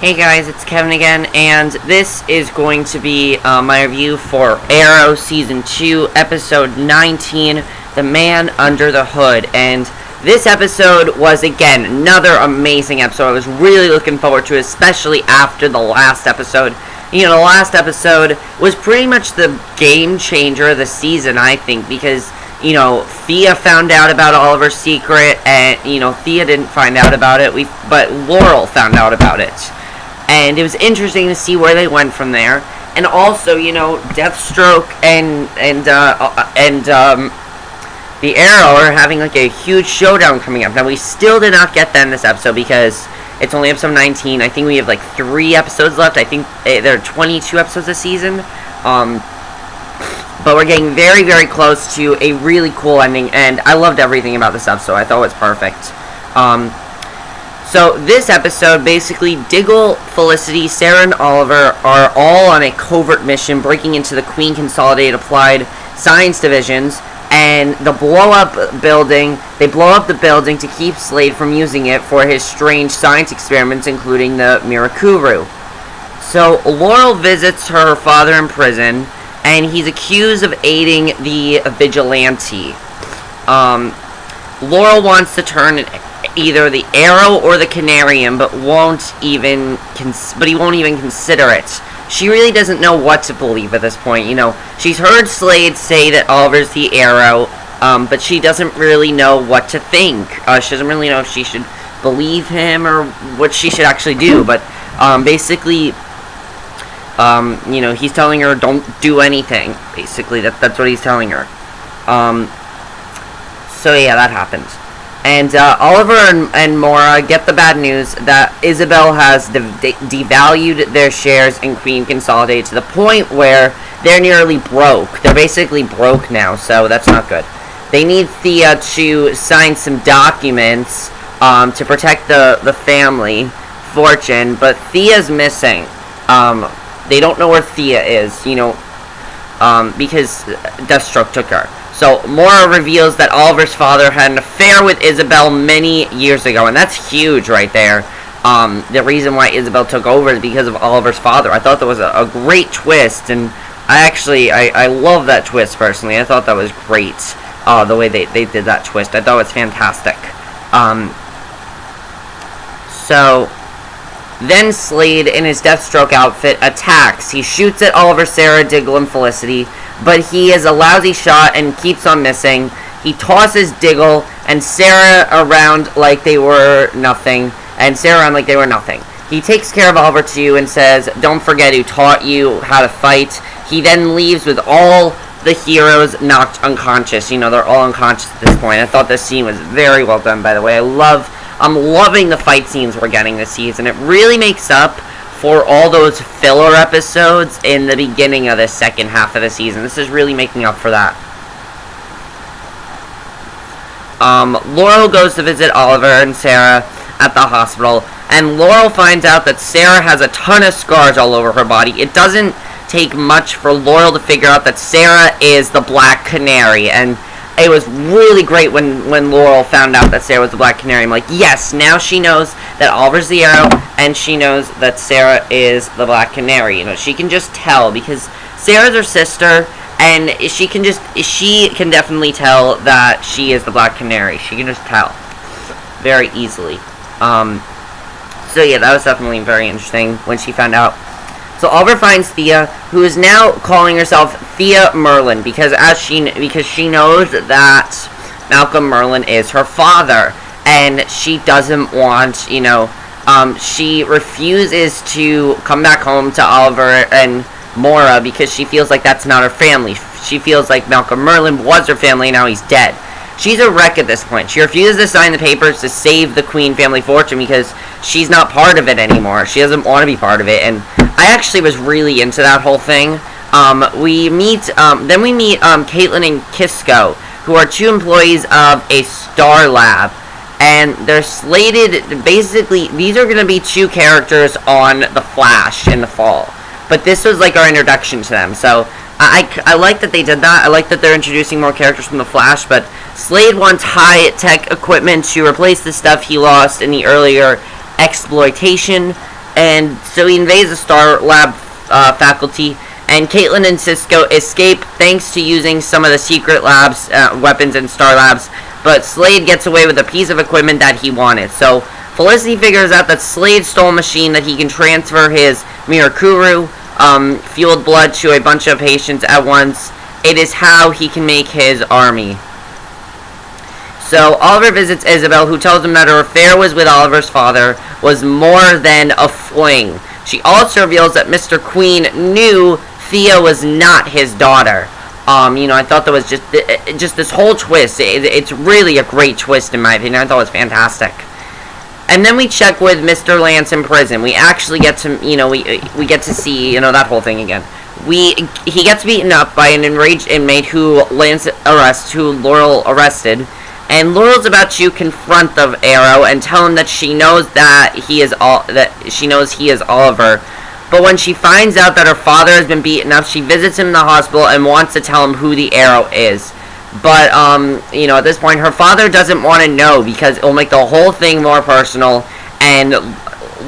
Hey guys, it's Kevin again, and this is going to be my review for Arrow Season 2, Episode 19, The Man Under the Hood. And this episode was, again, another amazing episode. I was really looking forward to it, especially after the last episode. You know, the last episode was pretty much the game changer of the season, I think, because, you know, Thea found out about Oliver's secret, and, you know, Thea didn't find out about it, but Laurel found out about it. And it was interesting to see where they went from there. And also, you know, Deathstroke and the Arrow are having like a huge showdown coming up. Now, we still did not get that in this episode because it's only episode 19. I think we have like 3 episodes left. I think there are 22 episodes this season. But we're getting very, very close to a really cool ending. And I loved everything about this episode. I thought it was perfect. So this episode, basically, Diggle, Felicity, Sarah, and Oliver are all on a covert mission breaking into the Queen Consolidated Applied Science Divisions, and they blow up the building to keep Slade from using it for his strange science experiments, including the Mirakuru. So Laurel visits her father in prison, and he's accused of aiding the vigilante. Laurel wants to turn either the Arrow or the Canarium, but he won't even consider it. She really doesn't know what to believe at this point. You know, she's heard Slade say that Oliver's the Arrow, but she doesn't really know what to think. She doesn't really know if she should believe him or what she should actually do. But basically, you know, he's telling her don't do anything. Basically, that's what he's telling her. So yeah, that happens. And Oliver and Maura get the bad news that Isabel has devalued their shares in Queen Consolidated to the point where they're nearly broke. They're basically broke now, so that's not good. They need Thea to sign some documents to protect the family fortune, but Thea's missing. They don't know where Thea is, you know, because Deathstroke took her. So, Maura reveals that Oliver's father had an affair with Isabel many years ago, and that's huge right there. The reason why Isabel took over is because of Oliver's father. I thought that was a great twist, and I love that twist, personally. I thought that was great, the way they did that twist. I thought it was fantastic. So, then Slade, in his Deathstroke outfit, attacks. He shoots at Oliver, Sarah, Diggle, and Felicity, but he is a lousy shot and keeps on missing. He tosses Diggle and Sarah around like they were nothing, He takes care of Oliver too and says, "Don't forget who taught you how to fight." He then leaves with all the heroes knocked unconscious. You know, they're all unconscious at this point. I thought this scene was very well done, by the way. I'm loving the fight scenes we're getting this season. It really makes up for all those filler episodes in the beginning of the second half of the season. This is really making up for that. Laurel goes to visit Oliver and Sarah at the hospital, and Laurel finds out that Sarah has a ton of scars all over her body. It doesn't take much for Laurel to figure out that Sarah is the Black Canary, and it was really great when Laurel found out that Sarah was the Black Canary. I'm like, yes, now she knows that Oliver's the Arrow, and she knows that Sarah is the Black Canary. You know, she can just tell, because Sarah's her sister, and she can definitely tell that she is the Black Canary. She can just tell very easily. So yeah, that was definitely very interesting when she found out. So Oliver finds Thea, who is now calling herself Thea Merlin, because she knows that Malcolm Merlin is her father, and she doesn't want, you know, she refuses to come back home to Oliver and Maura because she feels like that's not her family. She feels like Malcolm Merlin was her family, and now he's dead. She's a wreck at this point. She refuses to sign the papers to save the Queen family fortune because she's not part of it anymore. She doesn't want to be part of it, and I actually was really into that whole thing. We meet Caitlin and Kisco, who are 2 employees of a Star Lab, and they're slated, basically, these are going to be 2 characters on The Flash in the fall, but this was like our introduction to them, so I like that they did that. I like that they're introducing more characters from The Flash, but Slade wants high-tech equipment to replace the stuff he lost in the earlier exploitation, And so he invades the Star Lab faculty, and Caitlin and Cisco escape thanks to using some of the secret labs, weapons in Star Labs, but Slade gets away with a piece of equipment that he wanted. So Felicity figures out that Slade stole a machine that he can transfer his Mirakuru, fueled blood to a bunch of patients at once. It is how he can make his army. So Oliver visits Isabel, who tells him that her affair with Oliver's father was more than a fling. She also reveals that Mr. Queen knew Thea was not his daughter. I thought that was just this whole twist. It's really a great twist in my opinion. I thought it was fantastic. And then we check with Mr. Lance in prison. We actually get to, we get to see, that whole thing again. He gets beaten up by an enraged inmate who Laurel arrested. And Laurel's about to confront the Arrow and tell him that she knows he is Oliver. But when she finds out that her father has been beaten up, she visits him in the hospital and wants to tell him who the Arrow is. But at this point, her father doesn't want to know because it'll make the whole thing more personal. And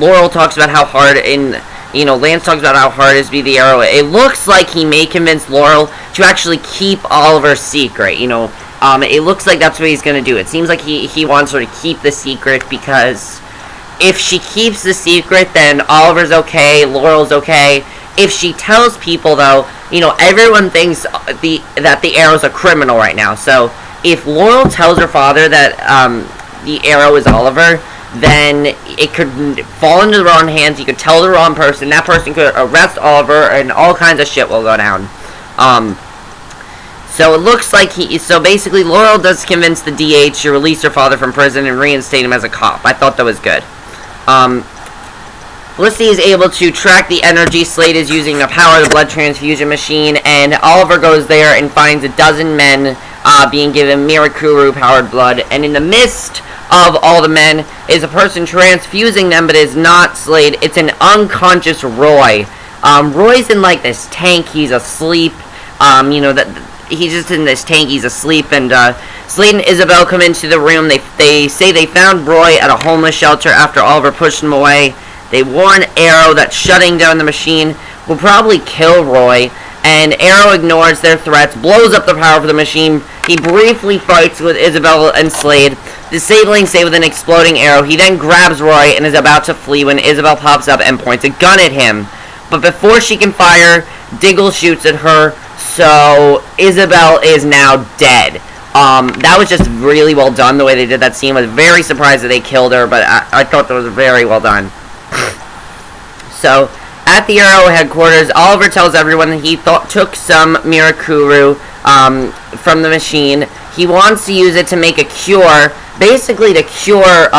Laurel talks about how hard Lance talks about how hard it is to be the Arrow. It looks like he may convince Laurel to actually keep Oliver's secret. It looks like that's what he's going to do. It seems like he wants her to keep the secret because if she keeps the secret, then Oliver's okay, Laurel's okay. If she tells people, though, everyone thinks that the Arrow's a criminal right now. So if Laurel tells her father that the Arrow is Oliver, then it could fall into the wrong hands. He could tell the wrong person. That person could arrest Oliver, and all kinds of shit will go down. So it looks like so basically Laurel does convince the DH to release her father from prison and reinstate him as a cop. I thought that was good. Felicity is able to track the energy Slade is using to power the blood transfusion machine, and Oliver goes there and finds a dozen men being given Mirakuru-powered blood, and in the midst of all the men is a person transfusing them, but it's not Slade. It's an unconscious Roy. Roy's in, this tank. He's asleep. He's just in this tank. He's asleep, and Slade and Isabel come into the room. They say they found Roy at a homeless shelter after Oliver pushed him away. They warn Arrow that shutting down the machine will probably kill Roy, and Arrow ignores their threats, blows up the power of the machine. He briefly fights with Isabel and Slade, disabling Slade with an exploding arrow. He then grabs Roy and is about to flee when Isabel pops up and points a gun at him. But before she can fire, Diggle shoots at her, so Isabel is now dead. That was just really well done, the way they did that scene. I was very surprised that they killed her, but I thought that was very well done. So, at the Arrow headquarters, Oliver tells everyone that he took some Mirakuru from the machine. He wants to use it to make a cure, basically to cure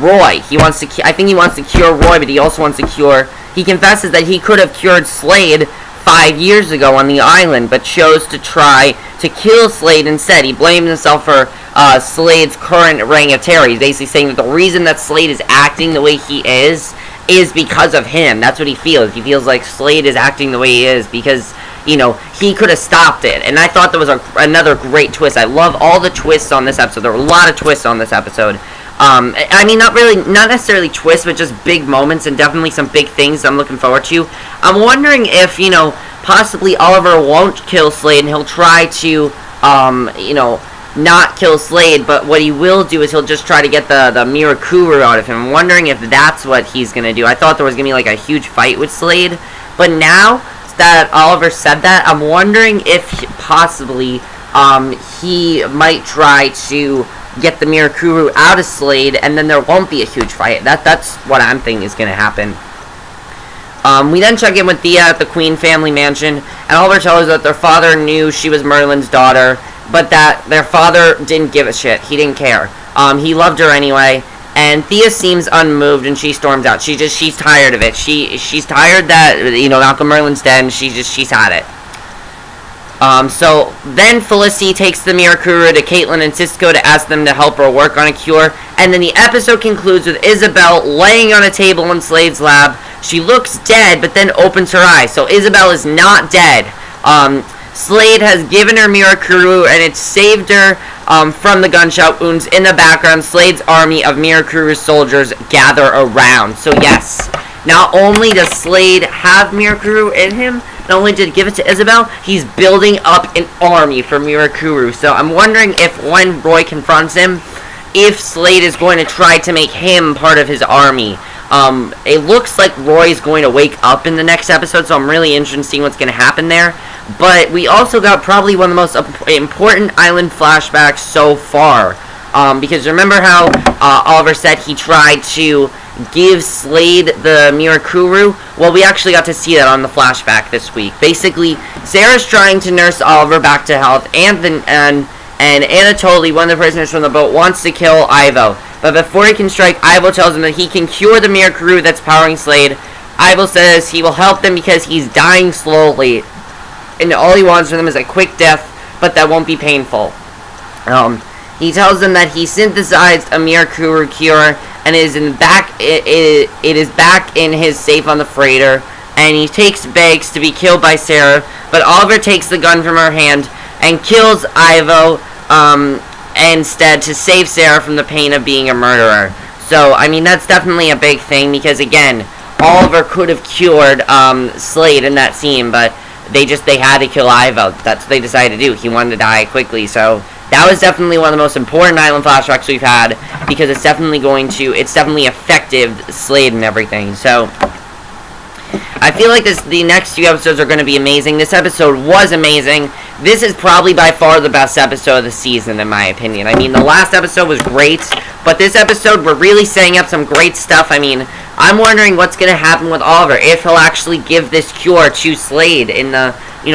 Roy. I think he wants to cure Roy, but he also wants to cure... He confesses that he could have cured Slade 5 years ago on the island, but chose to try to kill Slade instead. He blamed himself for Slade's current reign of terror. He's basically saying that the reason that Slade is acting the way he is because of him. That's what he feels. He feels like Slade is acting the way he is because, he could have stopped it. And I thought there was another great twist. I love all the twists on this episode. There were a lot of twists on this episode. Not necessarily twists, but just big moments and definitely some big things I'm looking forward to. I'm wondering if, possibly Oliver won't kill Slade and he'll try to, not kill Slade, but what he will do is he'll just try to get the Mirakuru out of him. I'm wondering if that's what he's going to do. I thought there was going to be, a huge fight with Slade, but now that Oliver said that, I'm wondering if possibly, he might try to get the Mirakuru out of Slade, and then there won't be a huge fight. That's what I'm thinking is going to happen. We then check in with Thea at the Queen family mansion, and Oliver tells her that their father knew she was Merlin's daughter, but that their father didn't give a shit. He didn't care. He loved her anyway, and Thea seems unmoved, and she storms out. She's tired of it. She's tired that, Malcolm Merlin's dead, and she's had it. So then Felicity takes the Mirakuru to Caitlin and Cisco to ask them to help her work on a cure, and then the episode concludes with Isabel laying on a table in Slade's lab. She looks dead, but then opens her eyes, so Isabel is not dead. Slade has given her Mirakuru, and it saved her from the gunshot wounds. In the background, Slade's army of Mirakuru soldiers gather around. So yes, not only does Slade have Mirakuru in him, not only did he give it to Isabel, he's building up an army for Mirakuru. So I'm wondering if when Roy confronts him, if Slade is going to try to make him part of his army. It looks like Roy's going to wake up in the next episode, so I'm really interested in seeing what's going to happen there. But we also got probably one of the most important island flashbacks so far. Because remember how Oilver said he tried to give Slade the Mirakuru? Well, we actually got to see that on the flashback this week. Basically, Sarah's trying to nurse Oilver back to health, and Anatoly, one of the prisoners from the boat, wants to kill Ivo. But before he can strike, Ivo tells him that he can cure the Mirakuru that's powering Slade. Ivo says he will help them because he's dying slowly, and all he wants from them is a quick death, but that won't be painful. He tells them that he synthesized a Mirakuru cure, and it is back in his safe on the freighter, and he takes Beggs to be killed by Sarah, but Oilver takes the gun from her hand and kills Ivo, instead to save Sarah from the pain of being a murderer. So, I mean, that's definitely a big thing, because again, Oilver could have cured Slade in that scene, but they had to kill Ivo. That's what they decided to do. He wanted to die quickly, so that was definitely one of the most important island flashbacks we've had, because it's definitely affected Slade and everything. So I feel like the next few episodes are going to be amazing. This episode was amazing. This is probably by far the best episode of the season, in my opinion. I mean, the last episode was great, but this episode, we're really setting up some great stuff. I mean, I'm wondering what's going to happen with Oilver, if he'll actually give this cure to Slade in the,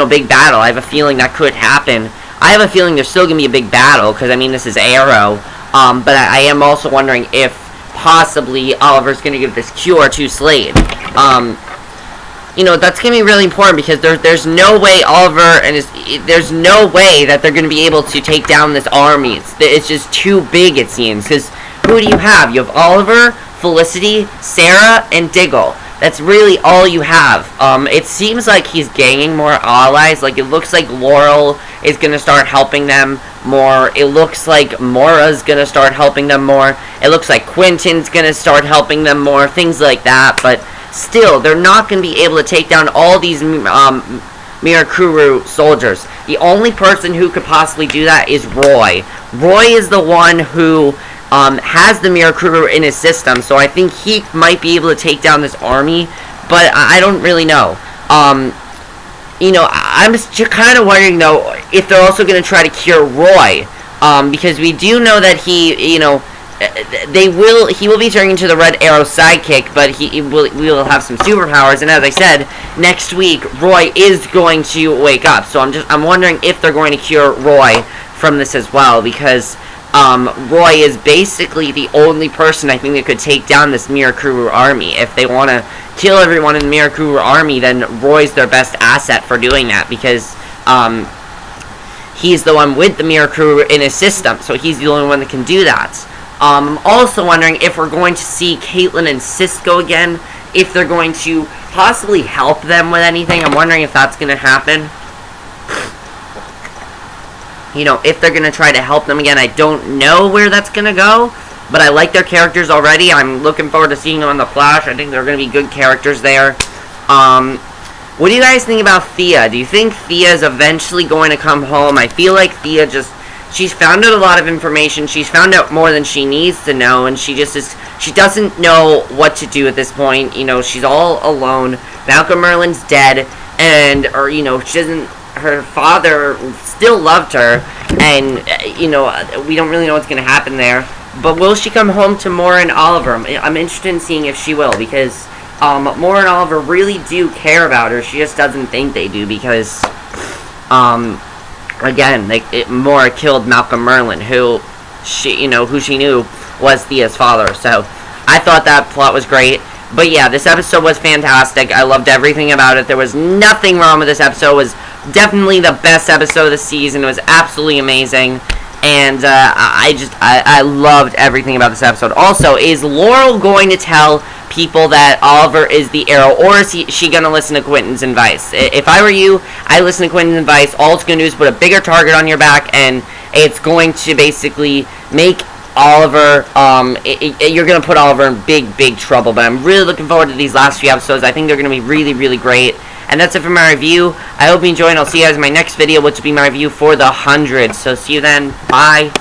big battle. I have a feeling that could happen. I have a feeling there's still going to be a big battle, because, I mean, this is Arrow. But I am also wondering if possibly Oliver's going to give this cure to Slade. That's going to be really important, because there's no way there's no way that they're going to be able to take down this army. It's just too big, it seems, because who do you have? You have Oilver, Felicity, Sarah, and Diggle. That's really all you have. It seems like he's gaining more allies. Like, it looks like Laurel is going to start helping them more. It looks like Mora's going to start helping them more. It looks like Quentin's going to start helping them more. Things like that. But still, they're not going to be able to take down all these Mirakuru soldiers. The only person who could possibly do that is Roy. Roy is the one who has the Mirakuru in his system, so I think he might be able to take down this army, but I don't really know. I'm just kind of wondering, though, if they're also going to try to cure Roy, because we do know that he will be turning into the Red Arrow sidekick, but we will have some superpowers, and as I said, next week, Roy is going to wake up, so I'm wondering if they're going to cure Roy from this as well, because Roy is basically the only person I think that could take down this Mirakuru army. If they want to kill everyone in the Mirakuru army, then Roy's their best asset for doing that, because he's the one with the Mirakuru in his system, so he's the only one that can do that. I'm also wondering if we're going to see Caitlin and Cisco again, if they're going to possibly help them with anything. I'm wondering if that's going to happen. If they're going to try to help them again, I don't know where that's going to go, but I like their characters already. I'm looking forward to seeing them on The Flash. I think they're going to be good characters there. What do you guys think about Thea? Do you think Thea is eventually going to come home? I feel like Thea she's found out a lot of information. She's found out more than she needs to know, and she doesn't know what to do at this point. She's all alone. Malcolm Merlin's dead, and, she doesn't... Her father still loved her, and, we don't really know what's going to happen there. But will she come home to Maura and Oliver? I'm interested in seeing if she will, because Maura and Oliver really do care about her. She just doesn't think they do, because, again, Maura killed Malcolm Merlin, who she knew was Thea's father. So I thought that plot was great. But yeah, this episode was fantastic. I loved everything about it. There was nothing wrong with this episode. It was definitely the best episode of the season. It was absolutely amazing. And I loved everything about this episode. Also, is Laurel going to tell people that Oilver is the Arrow, or is she going to listen to Quentin's advice? If I were you, I'd listen to Quentin's advice. All it's going to do is put a bigger target on your back, and it's going to basically make Oliver, you're going to put Oliver in big trouble. But I'm really looking forward to these last few episodes. I think they're going to be really great. And that's it for my review. I hope you enjoyed, and I'll see you guys in my next video, which will be my review for the 100. So see you then. Bye.